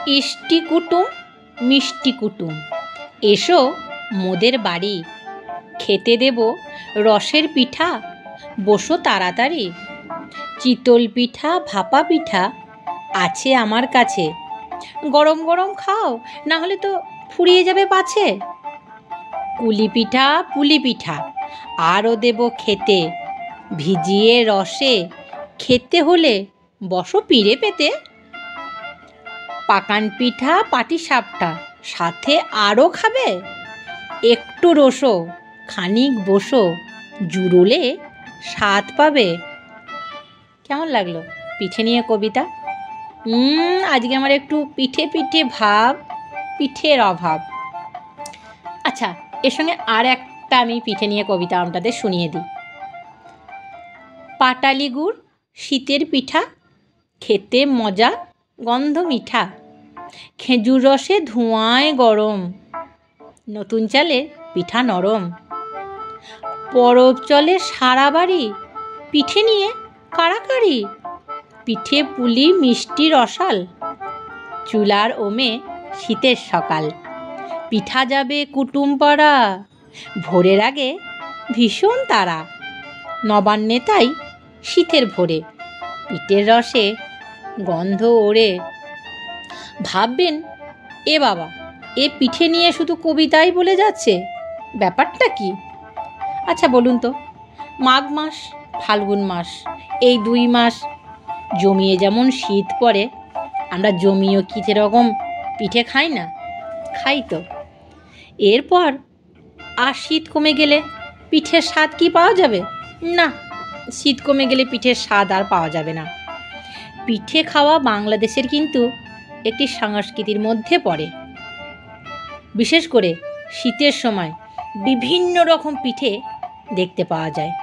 ইষ্টি কুটুম মিষ্টি কুটুম, এসো মোদের বাড়ি, খেতে দেব রসের পিঠা, বসো তাড়াতাড়ি। চিতল পিঠা ভাপা পিঠা আছে আমার কাছে, গরম গরম খাও, না হলে তো ফুরিয়ে যাবে পাছে। কুলি পিঠা পুলি পিঠা আরও দেব খেতে, ভিজিয়ে রসে খেতে হলে বসো পিড়ে পেতে। পাকান পিঠা পাটিসাপটা সাথে আরও খাবে, একটু রসো খানিক বসো, জুড়োলে স্বাদ পাবে। কেমন লাগলো পিঠে নিয়ে কবিতা? আজকে আমার একটু পিঠে পিঠে ভাব, পিঠের অভাব। আচ্ছা, এর সঙ্গে আর একটা আমি পিঠে নিয়ে কবিতা আপনাদের শুনিয়ে দিই। পাটালি গুড় শীতের পিঠা, খেতে মজা গন্ধ মিঠা, খেজুর রসে ধোঁয়ায় গরম, নতুন চালে পিঠা নরম। পরব চলে সারা বাড়ি, পিঠে নিয়ে কাড়াকাড়ি, পিঠে পুলি মিষ্টি রসাল, চুলার ওমে শীতের সকাল। পিঠা যাবে কুটুম পাড়া, ভোরের আগে ভীষণ তাড়া, নবান্নে তাই শীতের ভোরে, পিঠের রসে গন্ধ ওড়ে। ভাববেন, এ বাবা, এ পিঠে নিয়ে শুধু কবিতাই বলে যাচ্ছে, ব্যাপারটা কি? আচ্ছা বলুন তো, মাঘ মাস ফাল্গুন মাস, এই 2 মাস জমিয়ে যেমন শীত পড়ে, আমরা জমিয়েও কি সেরকম পিঠে খাই না? খাই তো। এরপর আর শীত কমে গেলে পিঠের স্বাদ কি পাওয়া যাবে? না, শীত কমে গেলে পিঠের স্বাদ আর পাওয়া যাবে না। পিঠে খাওয়া বাংলাদেশের কিন্তু একটি সংস্কৃতির মধ্যে পড়ে। বিশেষ করে শীতের সময় বিভিন্ন রকম পিঠে দেখতে পাওয়া যায়।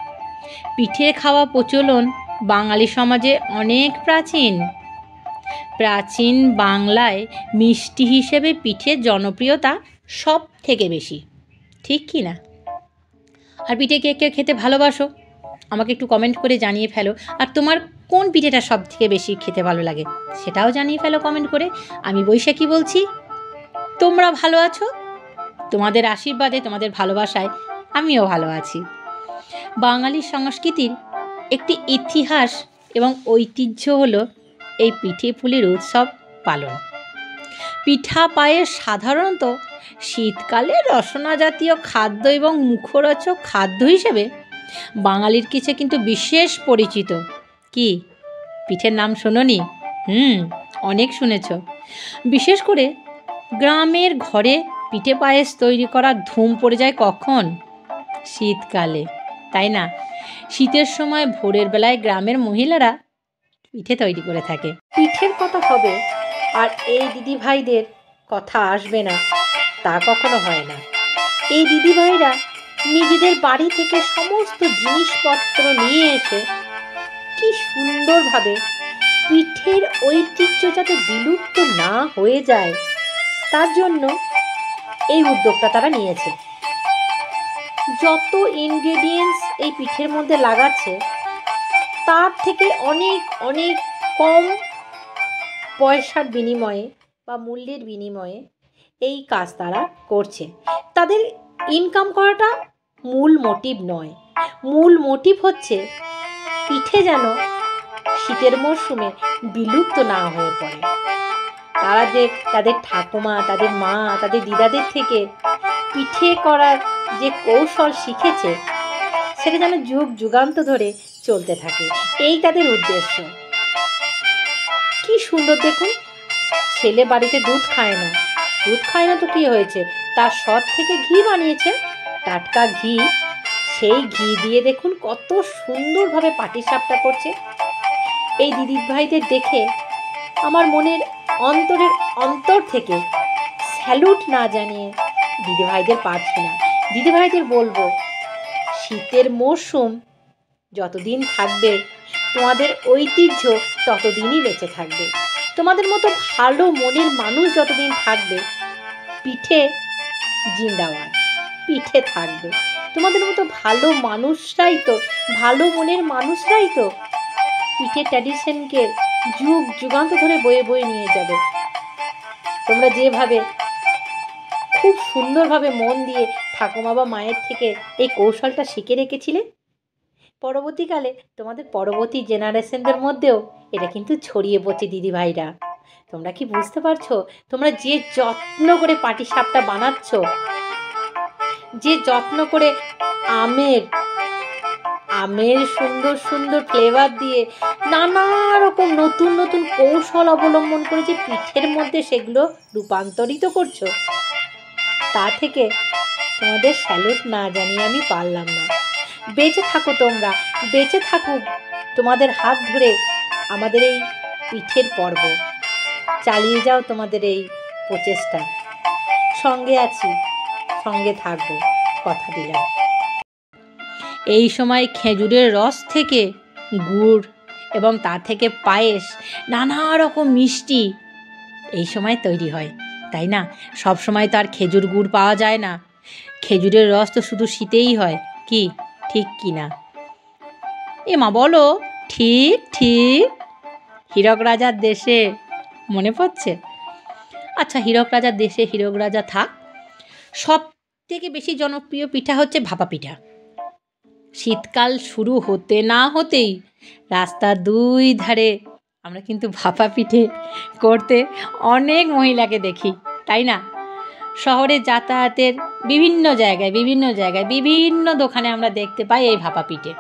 পিঠে খাওয়া প্রচলন বাঙালি সমাজে অনেক প্রাচীন। প্রাচীন বাংলায় মিষ্টি হিসেবে পিঠের জনপ্রিয়তা সব থেকে বেশি, ঠিক কি না? আর পিঠে কে কে খেতে ভালোবাসো আমাকে একটু কমেন্ট করে জানিয়ে ফেলো। আর তোমার কোন পিঠেটা সব থেকে বেশি খেতে ভালো লাগে সেটাও জানিয়ে ফেলো কমেন্ট করে। আমি বৈশাখী বলছি, তোমরা ভালো আছো? তোমাদের আশীর্বাদে, তোমাদের ভালোবাসায় আমিও ভালো আছি। বাঙালি সংস্কৃতির একটি ইতিহাস এবং ঐতিহ্য হলো এই পিঠে পুলির উৎসব পালন। পিঠা পায়েস সাধারণত শীতকালে রসনা জাতীয় খাদ্য এবং মুখরোচক খাদ্য হিসেবে বাঙালির কাছে কিন্তু বিশেষ পরিচিত। কি পিঠের নাম শোনোনি? অনেক শুনেছ। বিশেষ করে গ্রামের ঘরে পিঠে পায়েস তৈরি করার ধুম পড়ে যায় কখন? শীতকালে, তাই না? শীতের সময় ভোরের বেলায় গ্রামের মহিলারা পিঠে তৈরি করে থাকে। পিঠের কথা হবে আর এই দিদিভাইদের কথা আসবে না, তা কখনো হয় না। এই দিদিভাইরা নিজেদের বাড়ি থেকে সমস্ত জিনিসপত্র নিয়ে এসে কি সুন্দরভাবে পিঠের ঐতিহ্য যাতে বিলুপ্ত না হয়ে যায় তার জন্য এই উদ্যোগটা তারা নিয়েছে। যত ইনগ্রেডিয়েন্টস এই পিঠের মধ্যে লাগাচ্ছে তার থেকে অনেক অনেক কম পয়সার বিনিময়ে বা মূল্যের বিনিময়ে এই কাজ তারা করছে। তাদের ইনকাম করাটা মূল মোটিভ নয়, মূল মোটিভ হচ্ছে পিঠে যেন শীতের মরশুমে বিলুপ্ত না হয়ে পড়ে। তারা যে তাদের ঠাকুমা, তাদের মা, তাদের দিদাদের থেকে পিঠে করার যে কৌশল শিখেছে সেটা যেন যুগ যুগান্ত ধরে চলতে থাকে, এই তাদের উদ্দেশ্য। কি সুন্দর দেখুন, ছেলে বাড়িতে দুধ খায় না, দুধ খায় না তো কি হয়েছে, তার সৎ থেকে ঘি বানিয়েছে, টাটকা ঘি। সেই ঘি দিয়ে দেখুন কত সুন্দরভাবে পাটিসাপটা করছে। এই দিদিভাইদের দেখে আমার মনের অন্তরের অন্তর থেকে স্যালুট না জানিয়ে দিদিভাইদের পারছি না। দিদিভাইদের বলবো, শীতের মরশুম যতদিন থাকবে তোমাদের ঐতিহ্য ততদিনই বেঁচে থাকবে। তোমাদের মতো ভালো মনের মানুষ যতদিন থাকবে পিঠে জিন্দাবাদ, পিঠে থাকবে। তোমাদের মতো ভালো মানুষরাই তো, ভালো মনের মানুষরাই তো পিঠে ট্র্যাডিশনকে যুগ যুগান্ত ধরে বয়ে বয়ে নিয়ে যাবে। তোমরা যেভাবে খুব সুন্দরভাবে মন দিয়ে ঠাকুমা বা মায়ের থেকে এই কৌশলটা শিখে রেখেছিলে, পরবর্তীকালে তোমাদের পরবর্তী জেনারেশনদের মধ্যেও এটা কিন্তু ছড়িয়ে পড়ছে দিদিভাইরা। তোমরা কি বুঝতে পারছো? তোমরা যে যত্ন করে পাটিসাপটা বানাচ্ছ, যে যত্ন করে আমের সুন্দর সুন্দর ফ্লেভার দিয়ে নানা রকম নতুন নতুন কৌশল অবলম্বন করে যে পিঠের মধ্যে সেগুলো রূপান্তরিত করছো, তা থেকে তোমাদের স্যালুট না জানিয়ে আমি পারলাম না। বেঁচে থাকো তোমরা, বেঁচে থাকুক তোমাদের হাত ধরে আমাদের এই পিঠের পর্ব। চালিয়ে যাও তোমাদের এই প্রচেষ্টা। সঙ্গে আছি, সঙ্গে থাকবো, কথা দিলাম। এই সময় খেজুরের রস থেকে গুড় এবং তা থেকে পায়েস, নানা রকম মিষ্টি এই সময় তৈরি হয়, তাই না? সব সময় তো আর খেজুর গুড় পাওয়া যায় না। খেজুরের রস তো শুধু শীতেই হয়, কি ঠিক কি না? এ মা বলো, ঠিক ঠিক। হীরক রাজার দেশে মনে পড়ছে? আচ্ছা, হীরক রাজার দেশে হীরক রাজা থাক। সব থেকে বেশি জনপ্রিয় পিঠা হচ্ছে ভাপা পিঠা। শীতকাল শুরু হতে না হতেই রাস্তার দুই ধারে আমরা কিন্তু ভাপা পিঠে করতে অনেক মহিলাকে দেখি, তাই না? শহরে যাতায়াতের বিভিন্ন জায়গায় বিভিন্ন দোকানে আমরা দেখতে পাই এই ভাপা পিঠে।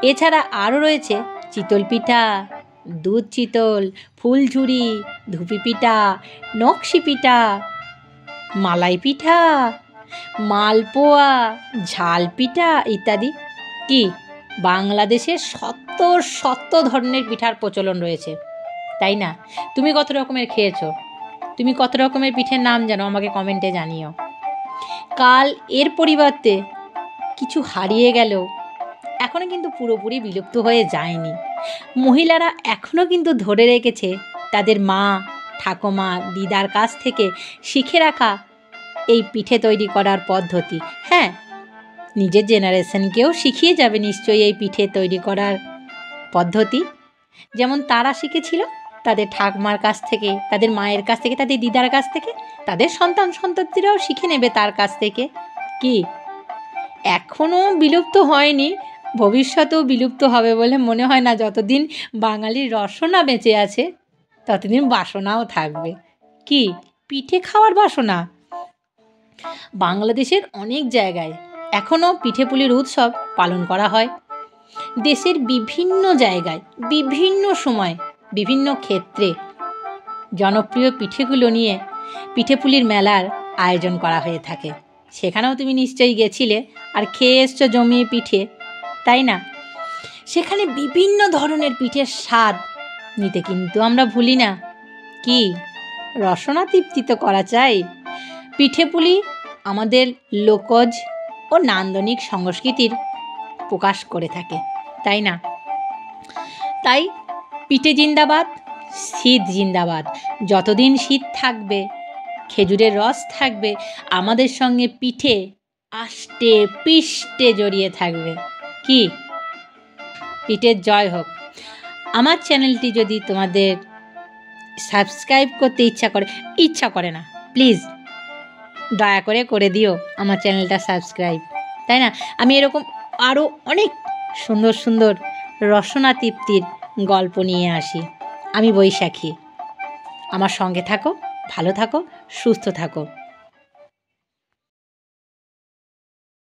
এছাড়া আরও রয়েছে চিতল পিঠা, দুধ চিতল, ফুলঝুরি, ধুপি পিঠা, নকশি পিঠা, মালাই পিঠা, মালপোয়া, ঝাল পিঠা ইত্যাদি। কি বাংলাদেশে শত ধরনের পিঠার প্রচলন রয়েছে, তাই না? তুমি কত রকমের খেয়েছো? তুমি কত রকমের পিঠের নাম জানো? আমাকে কমেন্টে জানিও। কাল এর পরিবর্তে কিছু হারিয়ে গেলেও এখনও কিন্তু পুরোপুরি বিলুপ্ত হয়ে যায়নি। মহিলারা এখনও কিন্তু ধরে রেখেছে তাদের মা, ঠাকুমা, দিদার কাছ থেকে শিখে রাখা এই পিঠে তৈরি করার পদ্ধতি। হ্যাঁ, নিজের জেনারেশনকেও শিখিয়ে যাবে নিশ্চয়ই এই পিঠে তৈরি করার পদ্ধতি। যেমন তারা শিখেছিল তাদের ঠাকুমার কাছ থেকে, তাদের মায়ের কাছ থেকে, তাদের দিদার কাছ থেকে, তাদের সন্তানরাও শিখে নেবে তার কাছ থেকে। কি এখনও বিলুপ্ত হয়নি, ভবিষ্যতেও বিলুপ্ত হবে বলে মনে হয় না। যতদিন বাঙালির রসনা বেঁচে আছে ততদিন বাসনাও থাকবে। কি পিঠে খাওয়ার বাসনা। বাংলাদেশের অনেক জায়গায় এখনও পিঠেপুলির উৎসব পালন করা হয়। দেশের বিভিন্ন জায়গায়, বিভিন্ন সময়, বিভিন্ন ক্ষেত্রে জনপ্রিয় পিঠেগুলো নিয়ে পিঠেপুলির মেলার আয়োজন করা হয়ে থাকে। সেখানেও তুমি নিশ্চয়ই গেছিলে আর খেয়ে এসছো জমিয়ে পিঠে, তাই না? সেখানে বিভিন্ন ধরনের পিঠের স্বাদ নিতে কিন্তু আমরা ভুলি না। কি রসনা তৃপ্তি তো করা চাই। পিঠেপুলি আমাদের লোকজ ও নান্দনিক সংস্কৃতির প্রকাশ করে থাকে, তাই না? তাই পিঠে জিন্দাবাদ, শীত জিন্দাবাদ। যতদিন শীত থাকবে, খেজুরের রস থাকবে, আমাদের সঙ্গে পিঠে আষ্টে পিষ্টে জড়িয়ে থাকবে। কি পিঠের জয় হোক। আমার চ্যানেলটি যদি তোমাদের সাবস্ক্রাইব করতে ইচ্ছা করে না, প্লিজ দয়া করে দিও আমার চ্যানেলটা সাবস্ক্রাইব, তাই না? আমি এরকম আরও অনেক সুন্দর সুন্দর রসনা তৃপ্তির গল্প নিয়ে আসি। আমি বৈশাখী। আমার সঙ্গে থাকো, ভালো থাকো, সুস্থ থাকো।